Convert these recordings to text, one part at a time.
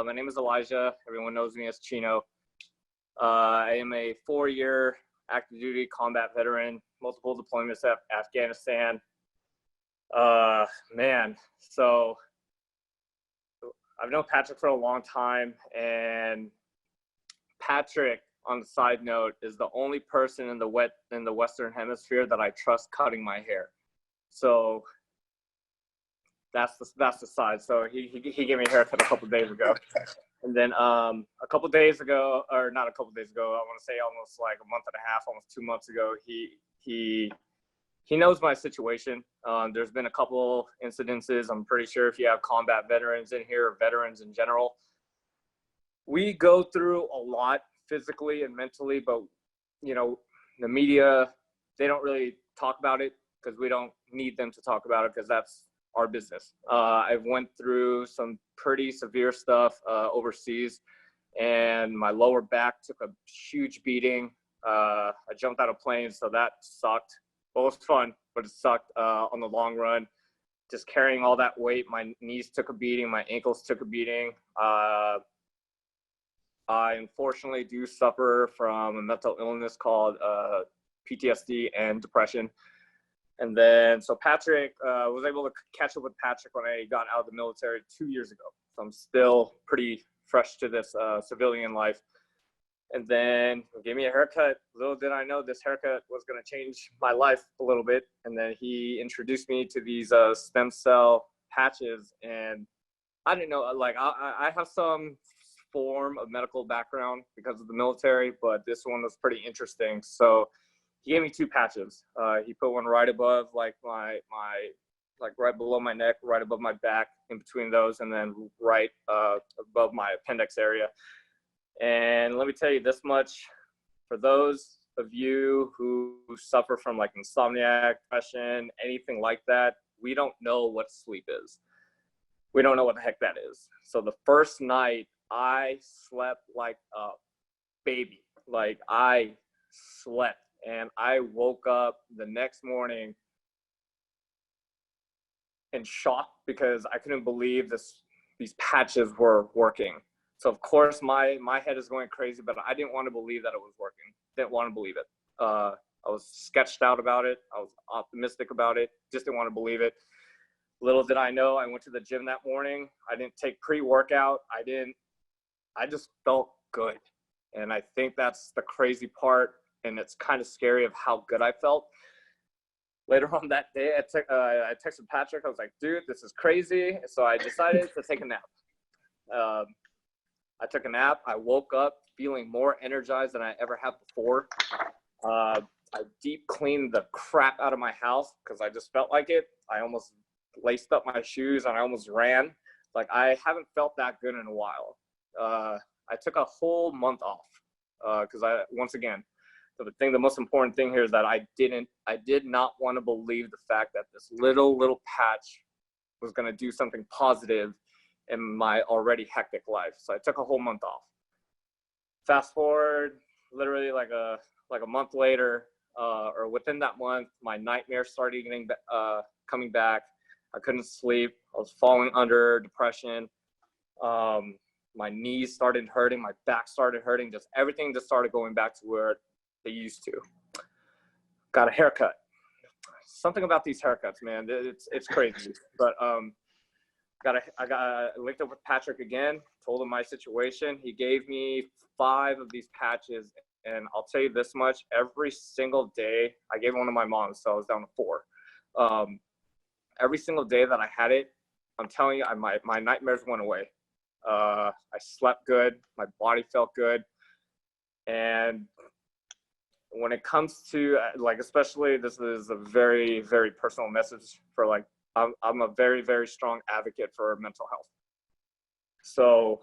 My name is Elijah. Everyone knows me as Chino. I am a 4-year active duty combat veteran, multiple deployments at Afghanistan. So I've known Patrick for a long time, and Patrick, on the side note, is the only person in the Western Hemisphere that I trust cutting my hair. So that's the side. So he gave me a haircut a couple of days ago. And then a couple of days ago, or not a couple of days ago, I want to say almost like a month and a half, almost 2 months ago, he knows my situation. There's been a couple incidences. I'm pretty sure if you have combat veterans in here, or veterans in general, we go through a lot physically and mentally, but you know, the media, they don't really talk about it because we don't need them to talk about it because that's our business. I've went through some pretty severe stuff overseas, and my lower back took a huge beating. I jumped out of planes, so that sucked. Well, it was fun, but it sucked on the long run. Just carrying all that weight, my knees took a beating, my ankles took a beating. I unfortunately do suffer from a mental illness called PTSD and depression. And then, so Patrick, was able to catch up with Patrick when I got out of the military 2 years ago. So I'm still pretty fresh to this civilian life. And then he gave me a haircut. Little did I know this haircut was going to change my life a little bit. And then he introduced me to these stem cell patches. And I didn't know, like, I have some form of medical background because of the military, but this one was pretty interesting. So he gave me 2 patches. He put one right above like my right below my neck, right above my back, in between those, and then right above my appendix area. And let me tell you this much, for those of you who suffer from like insomnia, depression, anything like that, we don't know what sleep is. We don't know what the heck that is. So the first night I slept like a baby. Like I slept. And I woke up the next morning in shock because I couldn't believe these patches were working. So of course my head is going crazy, but I didn't want to believe that it was working. Didn't want to believe it. I was sketched out about it. I was optimistic about it. Just didn't want to believe it. Little did I know, I went to the gym that morning. I didn't take pre-workout. I just felt good. And I think that's the crazy part. And it's kind of scary of how good I felt. Later on that day, I texted Patrick. I was like, dude, this is crazy. So I decided to take a nap. I took a nap. I woke up feeling more energized than I ever have before. I deep cleaned the crap out of my house because I just felt like it. I almost laced up my shoes and I almost ran. Like I haven't felt that good in a while. I took a whole month off because once again, the most important thing here is that I did not want to believe the fact that this little patch was going to do something positive in my already hectic life. So I took a whole month off. Fast forward, literally like a month later, or within that month, my nightmares started coming back. I couldn't sleep. I was falling under depression. My knees started hurting. My back started hurting. Just everything just started going back to where they used to. Got a haircut. Something about these haircuts, man, it's crazy. But I linked up with Patrick again, told him my situation. He gave me 5 of these patches, and I'll tell you this much: every single day, I gave one to my mom, so I was down to 4. Every single day that I had it, I'm telling you, my nightmares went away. I slept good. My body felt good, and when it comes to like, especially, this is a very, very personal message for like, I'm a very, very strong advocate for mental health. So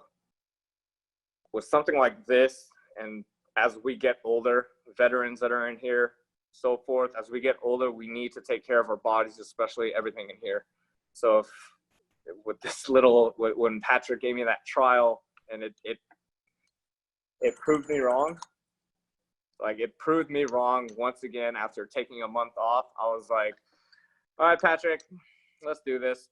with something like this, and as we get older, veterans that are in here, so forth, as we get older, we need to take care of our bodies, especially everything in here. So with this when Patrick gave me that trial, and it proved me wrong. Like, it proved me wrong once again. After taking a month off, I was like, all right, Patrick, let's do this.